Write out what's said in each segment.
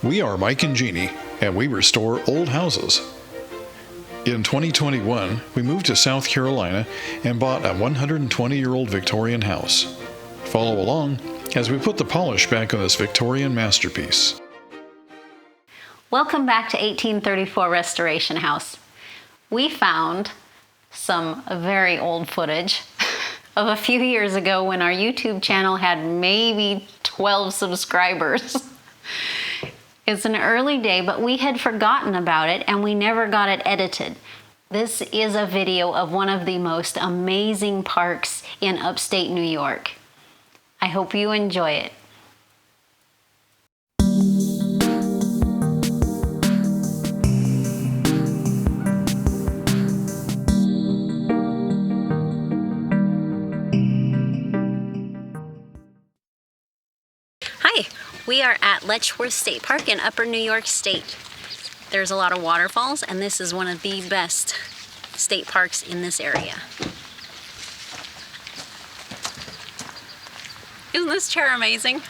We are Mike and Jeannie, and we restore old houses. In 2021, we moved to South Carolina and bought a 120-year-old Victorian house. Follow along as we put the polish back on this Victorian masterpiece. Welcome back to 1834 Restoration House. We found some very old footage of a few years ago when our YouTube channel had maybe 12 subscribers. It's an early day, but we had forgotten about it and we never got it edited. This is a video of one of the most amazing parks in upstate New York. I hope you enjoy it. Hi, we are at Letchworth State Park in Upper New York State. There's a lot of waterfalls, and this is one of the best state parks in this area. Isn't this chair amazing?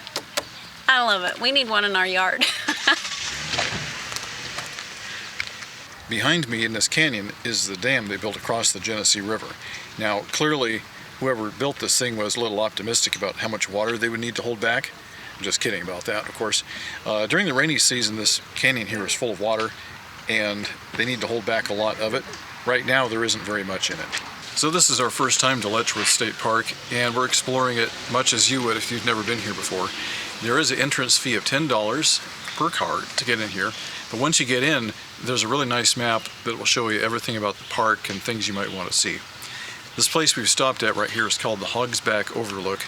I love it. We need one in our yard. Behind me in this canyon is the dam they built across the Genesee River. Now, clearly, whoever built this thing was a little optimistic about how much water they would need to hold back. I'm just kidding about that, of course. During the rainy season, this canyon here is full of water, and they need to hold back a lot of it. Right now, there isn't very much in it. So this is our first time to Letchworth State Park, and we're exploring it much as you would if you've never been here before. There is an entrance fee of $10 per car to get in here, but once you get in, there's a really nice map that will show you everything about the park and things you might want to see. This place we've stopped at right here is called the Gardo Overlook,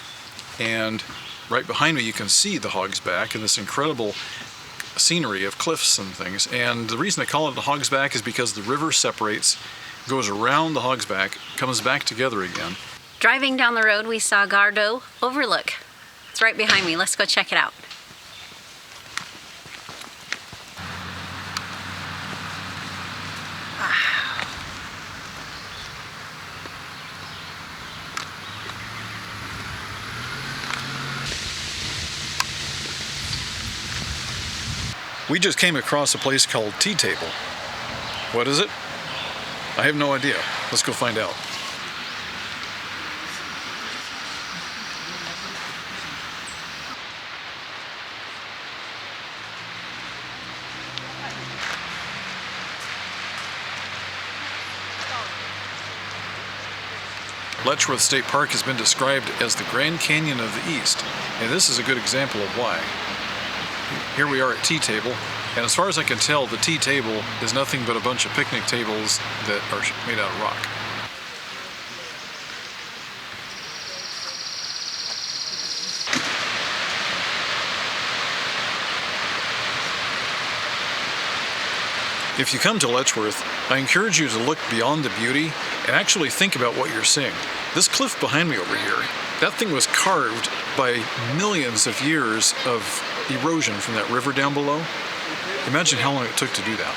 and right behind me you can see the Hog's Back and this incredible scenery of cliffs and things. And the reason I call it the Hog's Back is because the river separates, goes around the Hog's Back, comes back together again. Driving down the road, we saw Gardo Overlook. It's right behind me. Let's go check it out. We just came across a place called Tea Table. What is it? I have no idea. Let's go find out. Letchworth State Park has been described as the Grand Canyon of the East, and this is a good example of why. Here we are at Tea Table, and as far as I can tell, the tea table is nothing but a bunch of picnic tables that are made out of rock. If you come to Letchworth, I encourage you to look beyond the beauty and actually think about what you're seeing. This cliff behind me over here, that thing was carved by millions of years of erosion from that river down below. Imagine how long it took to do that.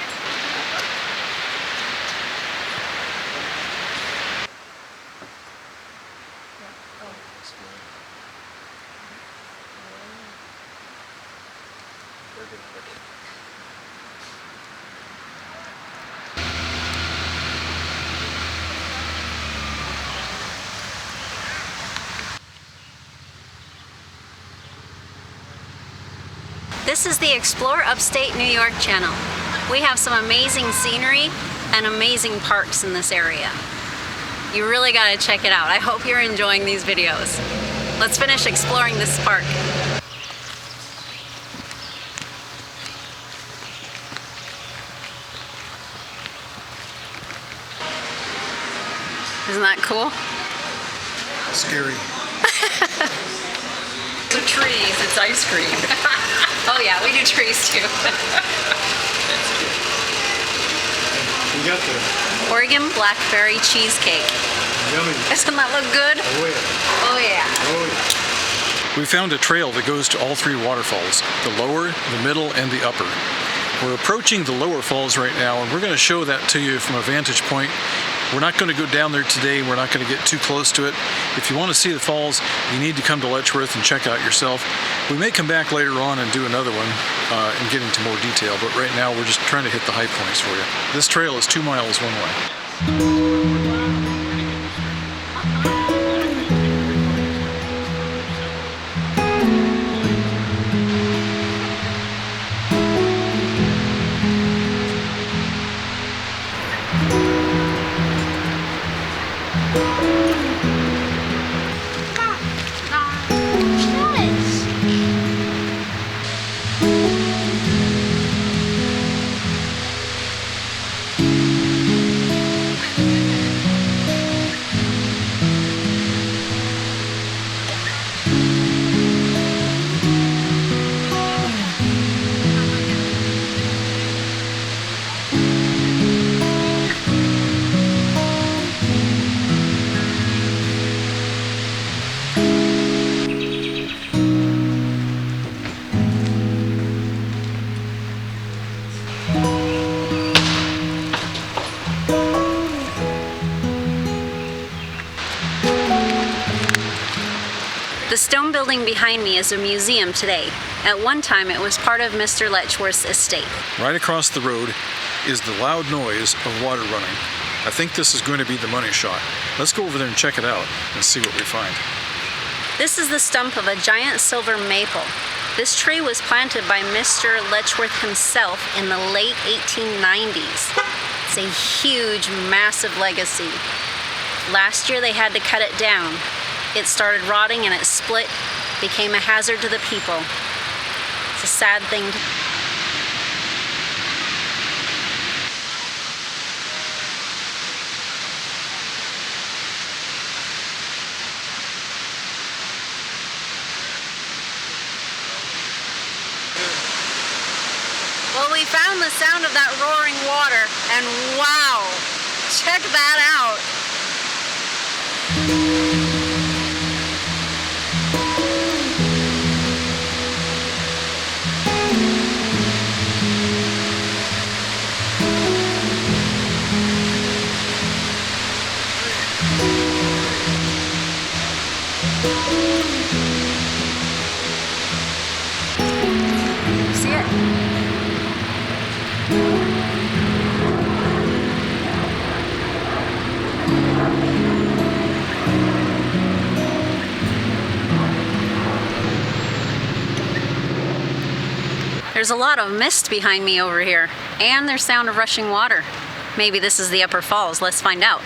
This is the Explore Upstate New York channel. We have some amazing scenery and amazing parks in this area. You really gotta check it out. I hope you're enjoying these videos. Let's finish exploring this park. Isn't that cool? Scary. The trees, it's ice cream. Oh yeah, we do trees too. We got the Oregon blackberry cheesecake. yummy. Doesn't that look good? Oh yeah. Oh yeah. Oh yeah. We found a trail that goes to all three waterfalls, the lower, the middle, and the upper. We're approaching the lower falls right now, and we're going to show that to you from a vantage point. We're not going to go down there today. We're not going to get too close to it. If you want to see the falls, you need to come to Letchworth and check out yourself. We may come back later on and do another one and get into more detail, but right now we're just trying to hit the high points for you. This trail is 2 miles one way. The stone building behind me is a museum today. At one time, it was part of Mr. Letchworth's estate. Right across the road is the loud noise of water running. I think this is going to be the money shot. Let's go over there and check it out and see what we find. This is the stump of a giant silver maple. This tree was planted by Mr. Letchworth himself in the late 1890s. It's a huge, massive legacy. Last year they had to cut it down. It started rotting and it split, became a hazard to the people. It's a sad thing. Well, we found the sound of that roaring water, and wow, check that out. See it? There's a lot of mist behind me over here, and there's sound of rushing water. Maybe this is the upper falls. Let's find out.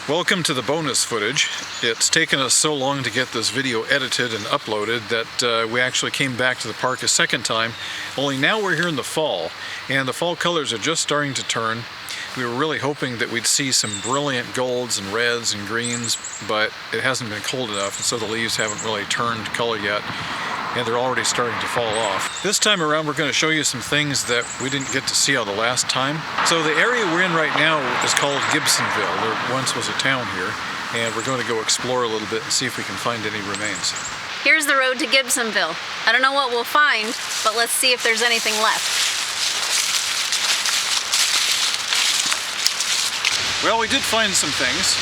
Welcome to the bonus footage. It's taken us so long to get this video edited and uploaded that we actually came back to the park a second time, only now we're here in the fall, and the fall colors are just starting to turn. We were really hoping that we'd see some brilliant golds and reds and greens, but it hasn't been cold enough, and so the leaves haven't really turned color yet, and they're already starting to fall off. This time around we're going to show you some things that we didn't get to see on the last time. So the area we're in right now is called Gibsonville. There once was a town here, and we're going to go explore a little bit and see if we can find any remains. Here's the road to Gibsonville. I don't know what we'll find, but let's see if there's anything left. Well, we did find some things.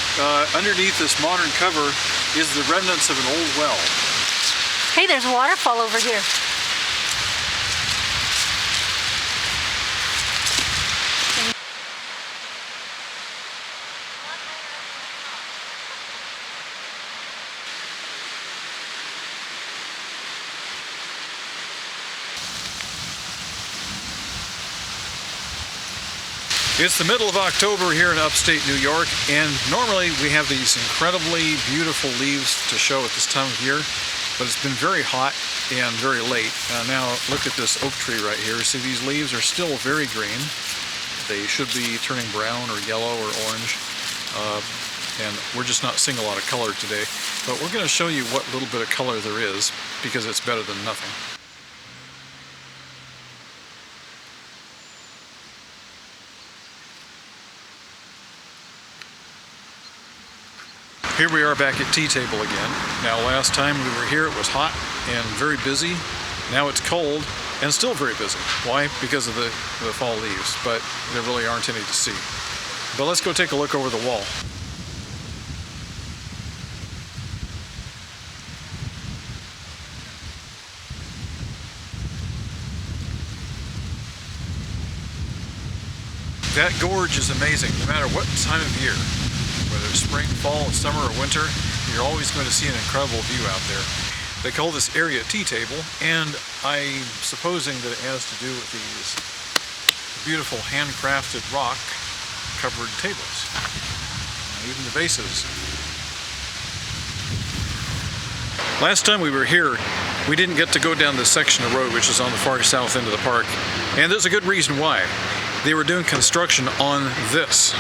Underneath this modern cover is the remnants of an old well. Hey, there's a waterfall over here. It's the middle of October here in upstate New York, and normally we have these incredibly beautiful leaves to show at this time of year, but it's been very hot and very late. Now look at this oak tree right here. See, these leaves are still very green. They should be turning brown or yellow or orange, and we're just not seeing a lot of color today. But we're going to show you what little bit of color there is, because it's better than nothing. Here we are back at tea table again. Now last time we were here it was hot and very busy. Now it's cold and still very busy. Why? Because of the fall leaves, but there really aren't any to see. But let's go take a look over the wall. That gorge is amazing no matter what time of year. Whether it's spring, fall, summer, or winter, you're always going to see an incredible view out there. They call this area tea table, and I'm supposing that it has to do with these beautiful handcrafted rock covered tables. Even the bases. Last time we were here, we didn't get to go down this section of road which is on the far south end of the park, and there's a good reason why. They were doing construction on this.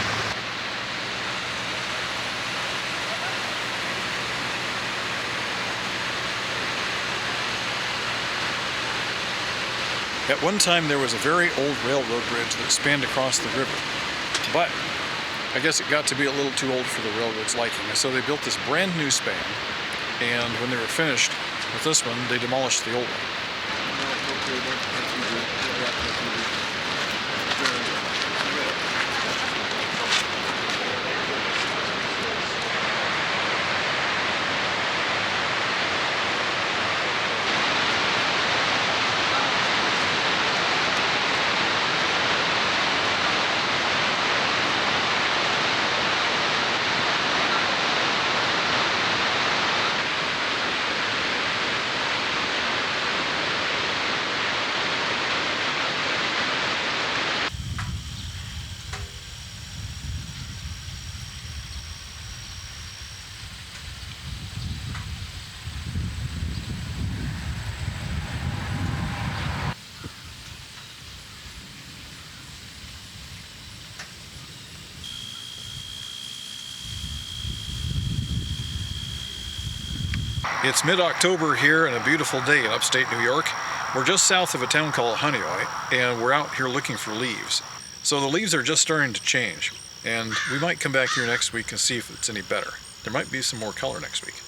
At one time there was a very old railroad bridge that spanned across the river, but I guess it got to be a little too old for the railroad's liking, so they built this brand new span, and when they were finished with this one, they demolished the old one. It's mid-October here and a beautiful day in upstate New York. We're just south of a town called Honeoye, and we're out here looking for leaves. So the leaves are just starting to change, and we might come back here next week and see if it's any better. There might be some more color next week.